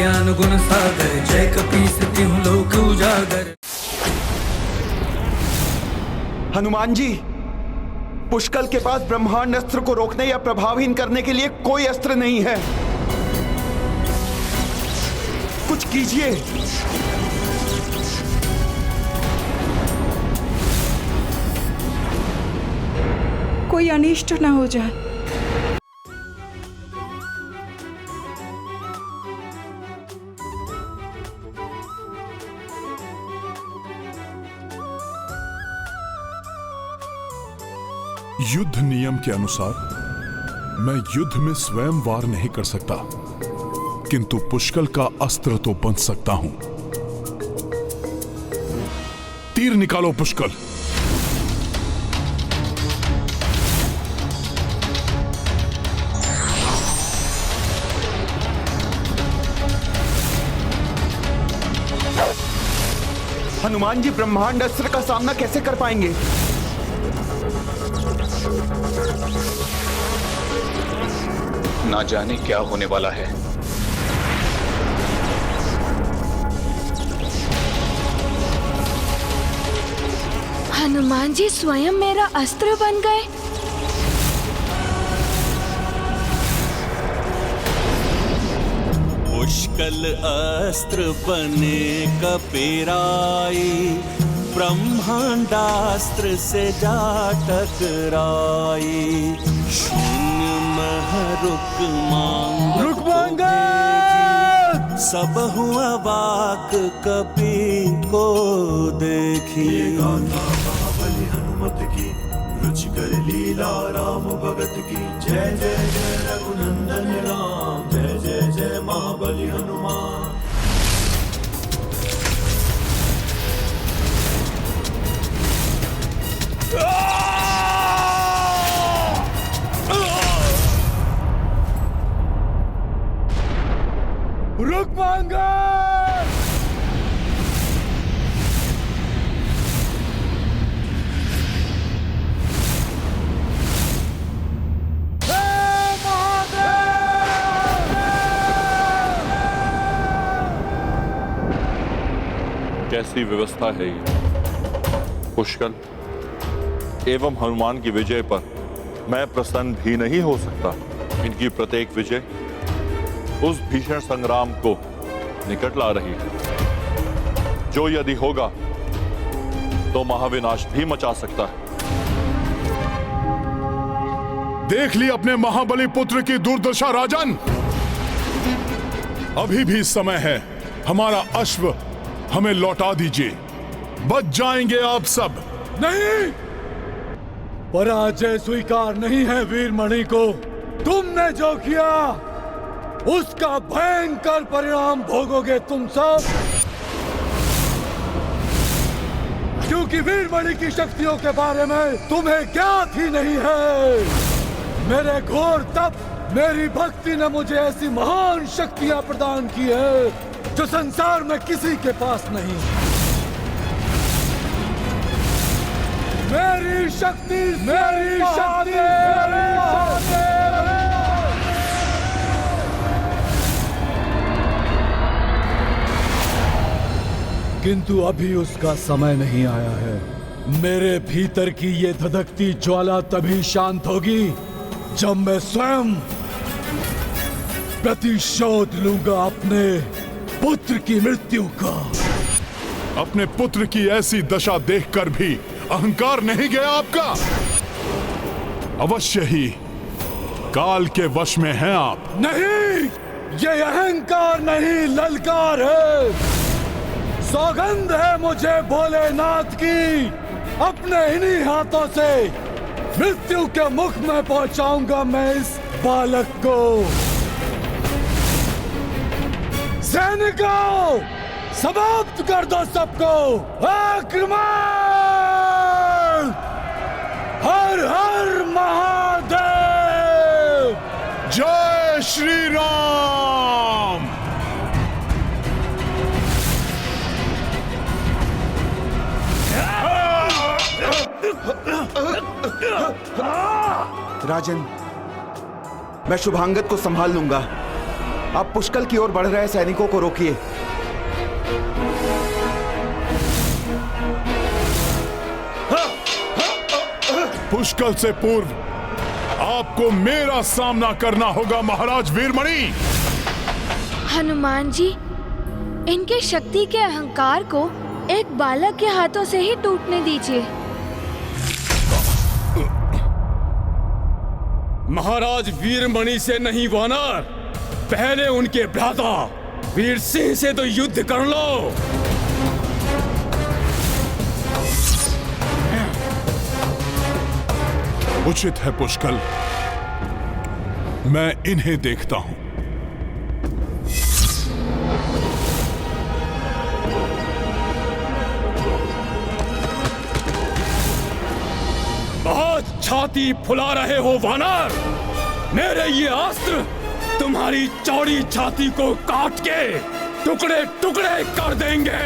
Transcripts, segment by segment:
ज्ञान गुण सागर, जय कपीस तिहुँ लोक उजागर। हनुमान जी, पुष्कल के पास ब्रह्मांड अस्त्र को रोकने या प्रभावहीन करने के लिए कोई अस्त्र नहीं है। कुछ कीजिए। कोई अनिष्ट ना हो जाए। युद्ध नियम के अनुसार मैं युद्ध में स्वयं वार नहीं कर सकता, किंतु पुष्कल का अस्त्र तो बन सकता हूं। तीर निकालो पुष्कल। हनुमान जी ब्रह्मांड अस्त्र का सामना कैसे कर पाएंगे? ना जाने क्या होने वाला है। हनुमान जी स्वयं मेरा अस्त्र बन गए। पुष्कल अस्त्र बने कपीराई, ब्रह्मांडास्त्र से जा टकराई। शून्य मह रुक मांगा, सब हुआ वाक कपी को देखी। महाबली हनुमत की, रुचिकर लीला राम भगत की। जय जय जय रघुनंदन राम, जय जय जय महाबली हनुमान। रुक मांगा। कैसी व्यवस्था है ये? पुष्कल एवं हनुमान की विजय पर मैं प्रसन्न भी नहीं हो सकता। इनकी प्रत्येक विजय उस भीषण संग्राम को निकट ला रही है, जो यदि होगा तो महाविनाश भी मचा सकता है। देख ली अपने महाबली पुत्र की दुर्दशा राजन। अभी भी समय है, हमारा अश्व हमें लौटा दीजिए, बच जाएंगे आप सब। नहीं, पराजय स्वीकार नहीं है वीरमणि को। तुमने जो किया उसका भयंकर परिणाम भोगोगे तुम सब, क्योंकि वीरमणि की शक्तियों के बारे में तुम्हें ज्ञात ही नहीं है। मेरे घोर तप, मेरी भक्ति ने मुझे ऐसी महान शक्तियां प्रदान की है जो संसार में किसी के पास नहीं। मेरी शक्ति, मेरी शक्ति, मेरी शक्ति। किंतु अभी उसका समय नहीं आया है। मेरे भीतर की ये धधकती ज्वाला तभी शांत होगी जब मैं स्वयं प्रतिशोध लूंगा अपने पुत्र की मृत्यु का। अपने पुत्र की ऐसी दशा देखकर भी अहंकार नहीं गया आपका? अवश्य ही काल के वश में हैं आप। नहीं, ये अहंकार नहीं, ललकार है। सौगंध है मुझे भोलेनाथ की, अपने इन्हीं हाथों से मृत्यु के मुख में पहुंचाऊंगा मैं इस बालक को। सैनिकों, समाप्त कर दो सबको। आक्रमण! हर हर महादेव! जय श्री राम। राजन, मैं शुभांगद को संभाल लूंगा। आप पुष्कल की ओर बढ़ रहे सैनिकों को रोकिए। पुष्कल से पूर्व आपको मेरा सामना करना होगा महाराज वीरमणि। हनुमान जी, इनके शक्ति के अहंकार को एक बालक के हाथों से ही टूटने दीजिए। महाराज वीरमणि से नहीं वानर, पहले उनके भ्राता वीर सिंह से तो युद्ध कर लो। उचित है पुष्कल, मैं इन्हें देखता हूं। बहुत छाती फुला रहे हो वानर। मेरे ये अस्त्र तुम्हारी चौड़ी छाती को काट के टुकड़े टुकड़े कर देंगे।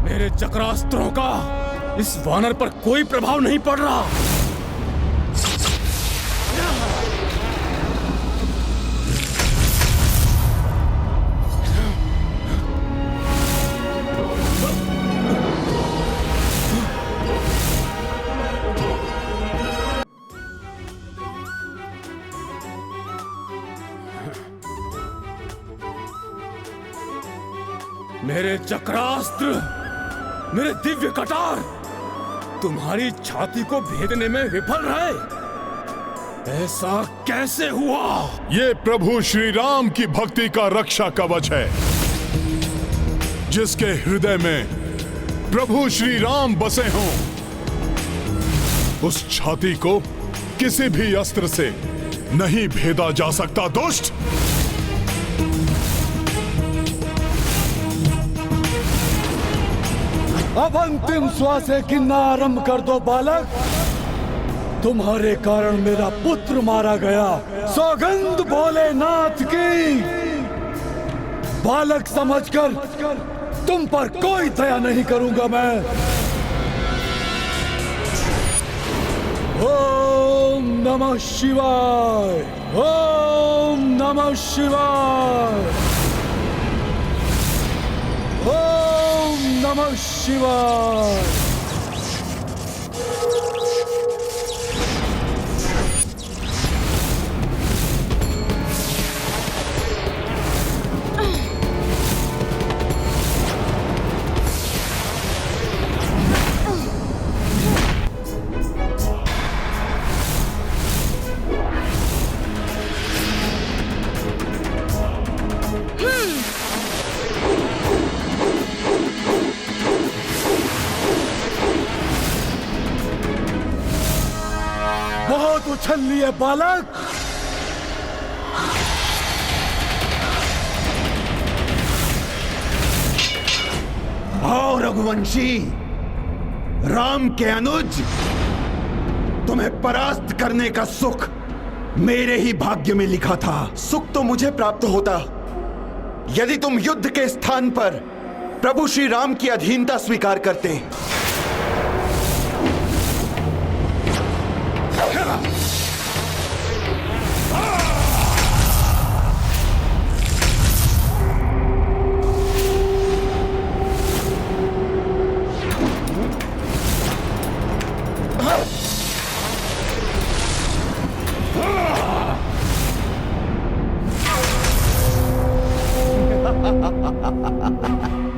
मेरे चक्रास्त्रों का इस वानर पर कोई प्रभाव नहीं पड़ रहा। मेरे चक्रास्त्र, मेरे दिव्य कटार तुम्हारी छाती को भेदने में विफल रहे। ऐसा कैसे हुआ? ये प्रभु श्री राम की भक्ति का रक्षा कवच है। जिसके हृदय में प्रभु श्री राम बसे हों, उस छाती को किसी भी अस्त्र से नहीं भेदा जा सकता। दुष्ट! अब अंतिम श्वास गिनना आरंभ कर दो बालक। तुम्हारे कारण मेरा पुत्र मारा गया। सौगंध भोलेनाथ की। बालक समझकर तुम पर कोई दया नहीं करूंगा मैं। ओम नमः शिवाय, ओम नमः शिवाय, ओम नमः शिवाय। बहुत उछल लिए बालक। आओ रघुवंशी, राम के अनुज, तुम्हें परास्त करने का सुख मेरे ही भाग्य में लिखा था। सुख तो मुझे प्राप्त होता यदि तुम युद्ध के स्थान पर प्रभु श्री राम की अधीनता स्वीकार करते।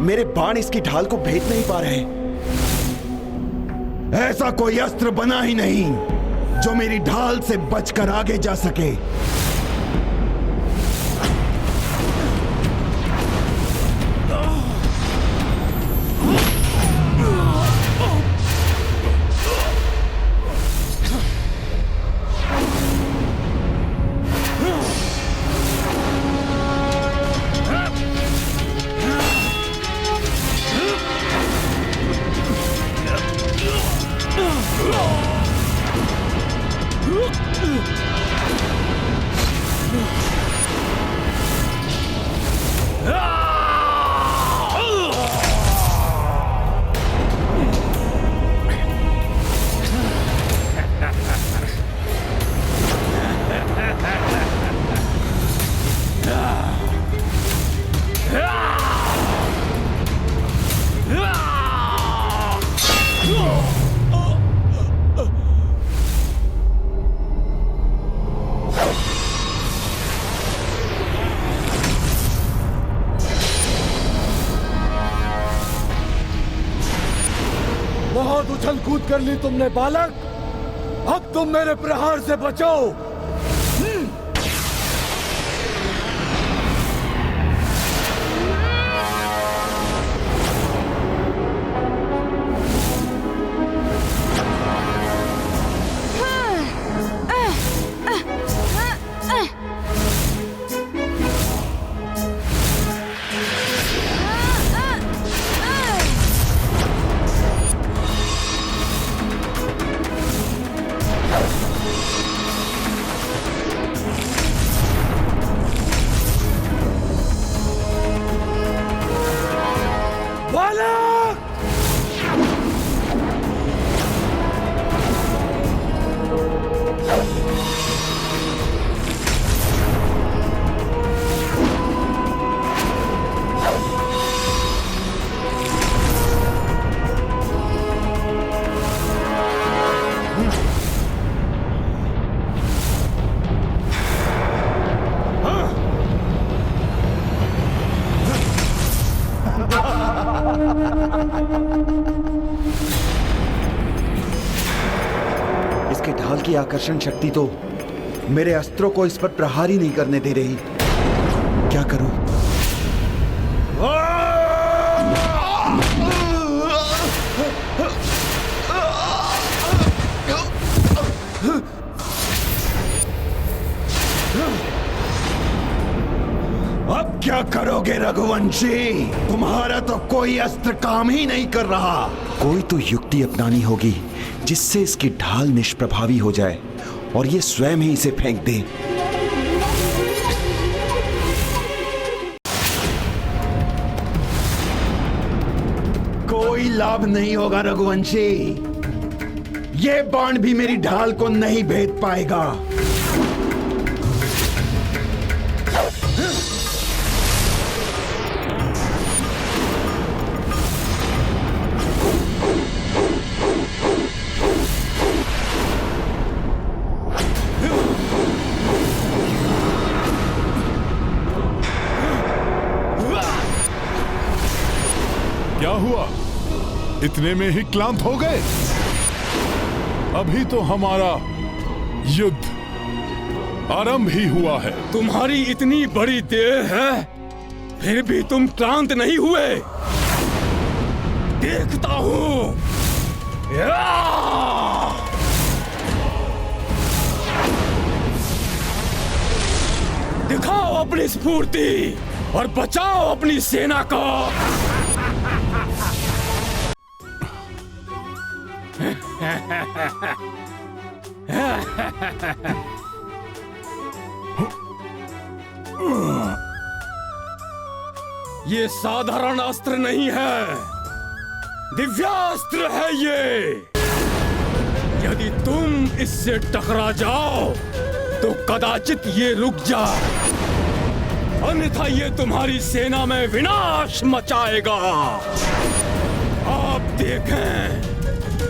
मेरे बाण इसकी ढाल को भेद नहीं पा रहे। ऐसा कोई अस्त्र बना ही नहीं जो मेरी ढाल से बचकर आगे जा सके। बहुत उछल कूद कर ली तुमने बालक, अब तुम मेरे प्रहार से बचो। इसके ढाल की आकर्षण शक्ति तो मेरे अस्त्रों को इस पर प्रहार ही नहीं करने दे रही। क्या करूं? अब क्या करोगे रघुवंशी? तुम्हारा तो कोई अस्त्र काम ही नहीं कर रहा। कोई तो युक्ति अपनानी होगी जिससे इसकी ढाल निष्प्रभावी हो जाए और ये स्वयं ही इसे फेंक दे। कोई लाभ नहीं होगा रघुवंशी। ये बाण भी मेरी ढाल को नहीं भेद पाएगा। क्या हुआ? इतने में ही क्लांत हो गए? अभी तो हमारा युद्ध आरंभ ही हुआ है। तुम्हारी इतनी बड़ी देह है, फिर भी तुम क्लांत नहीं हुए। देखता हूं। दिखाओ अपनी स्फूर्ति और बचाओ अपनी सेना को। ये साधारण अस्त्र नहीं है, दिव्यास्त्र है ये। यदि तुम इससे टकरा जाओ तो कदाचित ये रुक जाए, अन्यथा ये तुम्हारी सेना में विनाश मचाएगा। आप देखें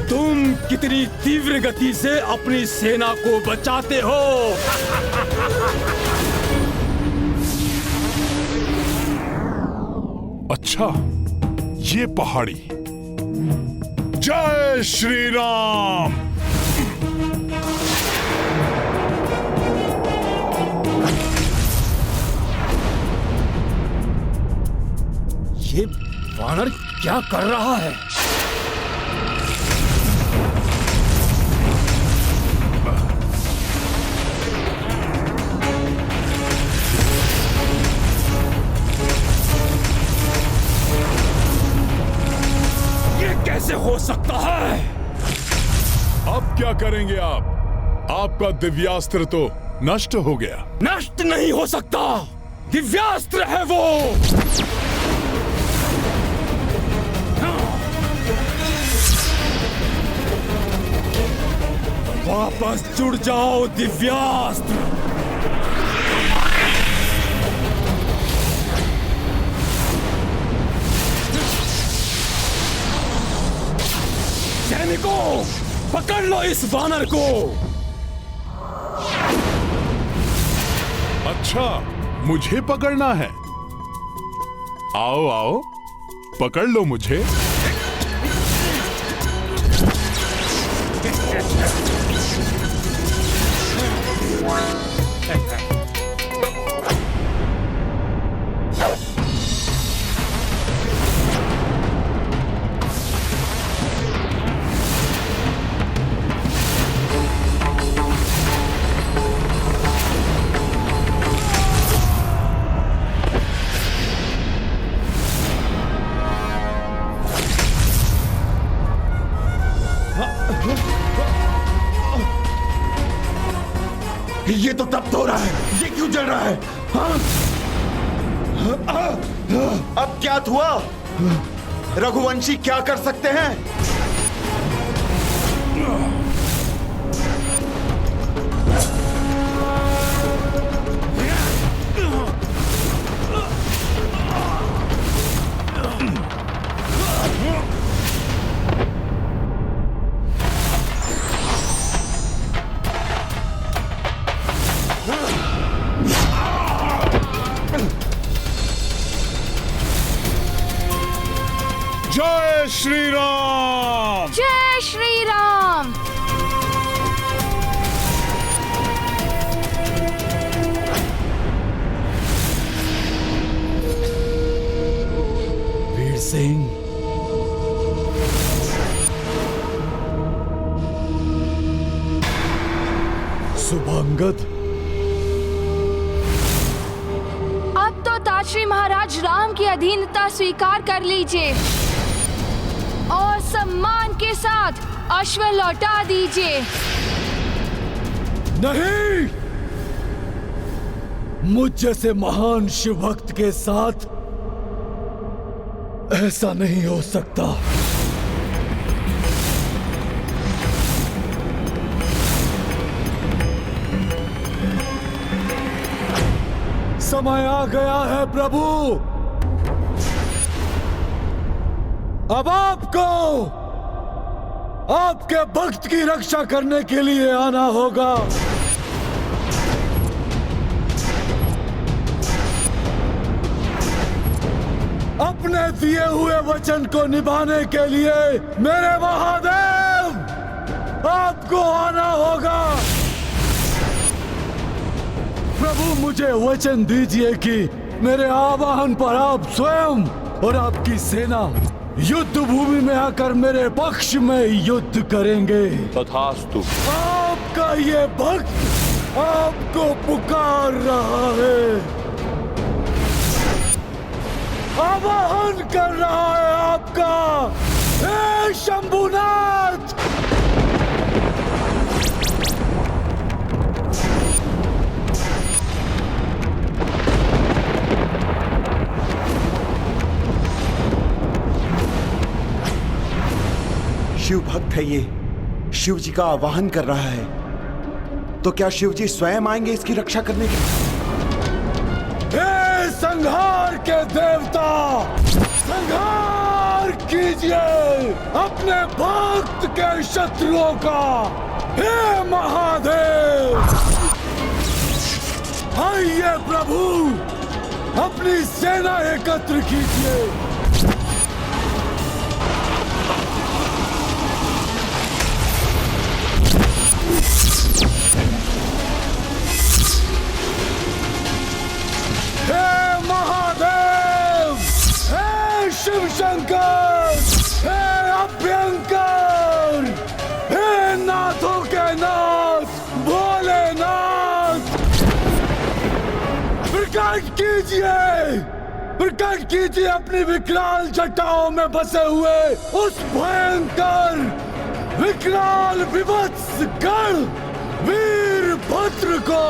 तुम कितनी तीव्र गति से अपनी सेना को बचाते हो। अच्छा, ये पहाड़ी। जय श्री राम। ये वानर क्या कर रहा है? कैसे हो सकता है? अब क्या करेंगे आप? आपका दिव्यास्त्र तो नष्ट हो गया। नष्ट नहीं हो सकता, दिव्यास्त्र है वो। वापस जुड़ जाओ दिव्यास्त्र। सैनिकों, पकड़ लो इस वानर को। अच्छा, मुझे पकड़ना है? आओ आओ, पकड़ लो मुझे। ये तो तब हो रहा है, ये क्यों जल रहा है? हाँ? अब क्या हुआ? रघुवंशी क्या कर सकते हैं? जय श्री राम। जय श्री राम। वीर सिंह, सुभंगद, अब तो ताजश्री महाराज राम की अधीनता स्वीकार कर लीजिए और सम्मान के साथ अश्व लौटा दीजिए। नहीं, मुझ जैसे महान शिव भक्त के साथ ऐसा नहीं हो सकता। समय आ गया है प्रभु, अब आपको आपके भक्त की रक्षा करने के लिए आना होगा। अपने दिए हुए वचन को निभाने के लिए मेरे महादेव आपको आना होगा। प्रभु, मुझे वचन दीजिए कि मेरे आवाहन पर आप स्वयं और आपकी सेना युद्ध भूमि में आकर मेरे पक्ष में युद्ध करेंगे। तथास्तु। आपका ये भक्त आपको पुकार रहा है, आवाहन कर रहा है आपका। हे शंभुनाथ, शिव भक्त है ये, शिव जी का आवाहन कर रहा है, तो क्या शिव जी स्वयं आएंगे इसकी रक्षा करने के? हे संहार के देवता, संहार कीजिए अपने भक्त के शत्रुओं का। हे महादेव, आइए प्रभु, अपनी सेना एकत्र कीजिए। हे महादेव, हे शिव शंकर, हे अभ्यंकर, हे नाथों के नाथ भोलेनाथ, प्रकट कीजिए अपनी विकराल जटाओं में बसे हुए उस भयंकर विकराल विभत्स गण वीरभद्र को।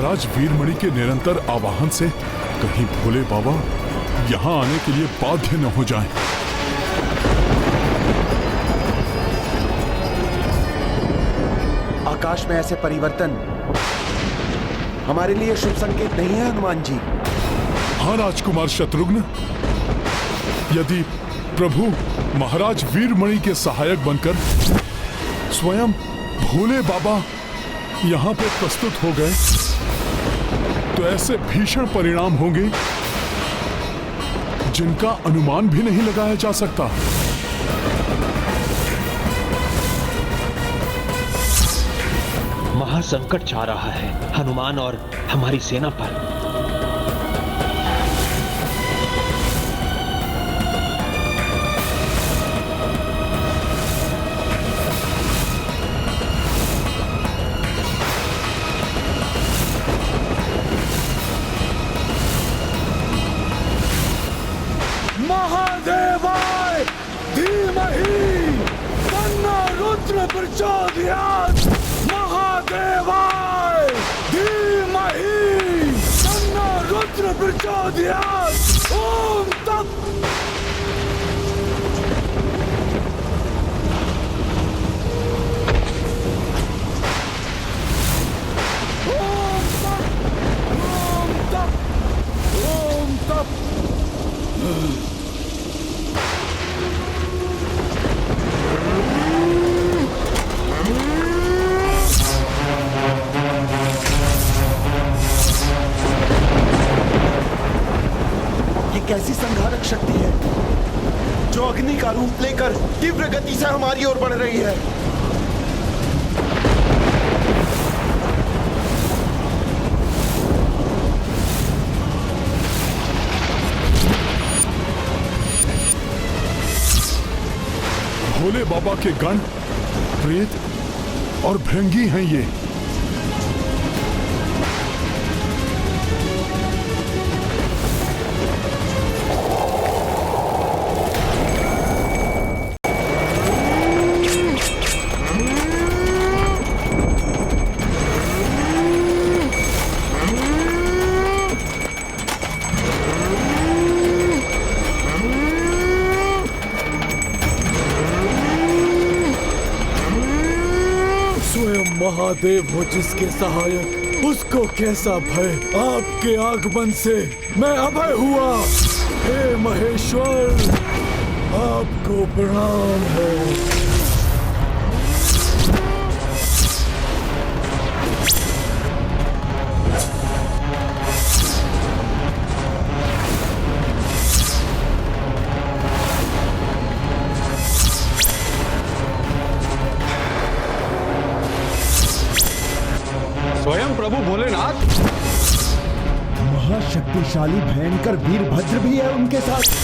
महाराज वीरमणि के निरंतर आवाहन से कहीं भोले बाबा यहां आने के लिए बाध्य न हो जाएं। आकाश में ऐसे परिवर्तन हमारे लिए शुभ संकेत नहीं है हनुमान जी। हाँ राजकुमार शत्रुघ्न, यदि प्रभु महाराज वीरमणि के सहायक बनकर स्वयं भोले बाबा यहां पे प्रस्तुत हो गए तो ऐसे भीषण परिणाम होंगे जिनका अनुमान भी नहीं लगाया जा सकता। महासंकट छा रहा है हनुमान और हमारी सेना पर। महादेवाय धीमहि तन्नो रुद्र प्रचोदयात्। महादेवाय धीमहि तन्नो रुद्र प्रचोदयात्। ओम तत्। ओम तत्। ओम तत्। कैसी संघारक शक्ति है जो अग्नि का रूप लेकर तीव्र गति से हमारी ओर बढ़ रही है। भोले बाबा के गण प्रेत और भृंगी हैं ये। महादेव हो जिसके सहायक, उसको कैसा भय। आपके आगमन से मैं अभय हुआ। हे महेश्वर, आपको प्रणाम है। स्वयं प्रभु भोलेनाथ। महाशक्तिशाली भयंकर वीरभद्र भी है उनके साथ।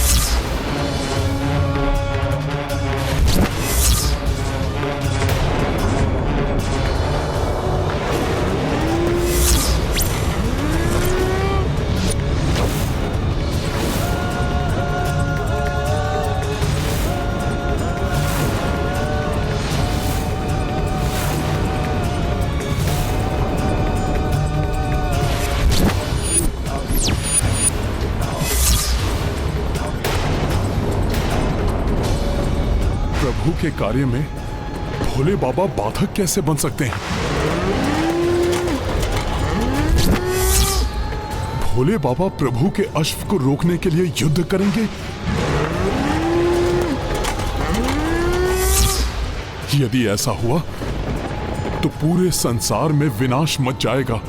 प्रभु के कार्य में भोले बाबा बाधक कैसे बन सकते हैं? भोले बाबा प्रभु के अश्व को रोकने के लिए युद्ध करेंगे? यदि ऐसा हुआ तो पूरे संसार में विनाश मच जाएगा।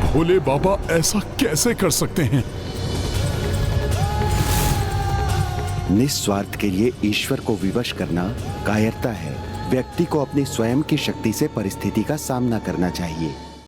भोले बाबा ऐसा कैसे कर सकते हैं? निस्वार्थ के लिए ईश्वर को विवश करना कायरता है। व्यक्ति को अपनी स्वयं की शक्ति से परिस्थिति का सामना करना चाहिए।